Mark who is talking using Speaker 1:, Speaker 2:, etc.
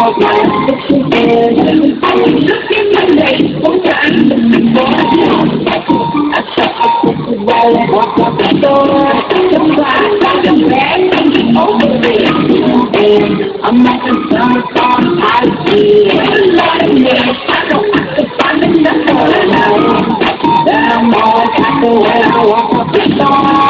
Speaker 1: Walk up the door, somebody got the bag, over there. I'm not concerned on how to feel. I don't have to find another life. I'm all happy when I walk up the door.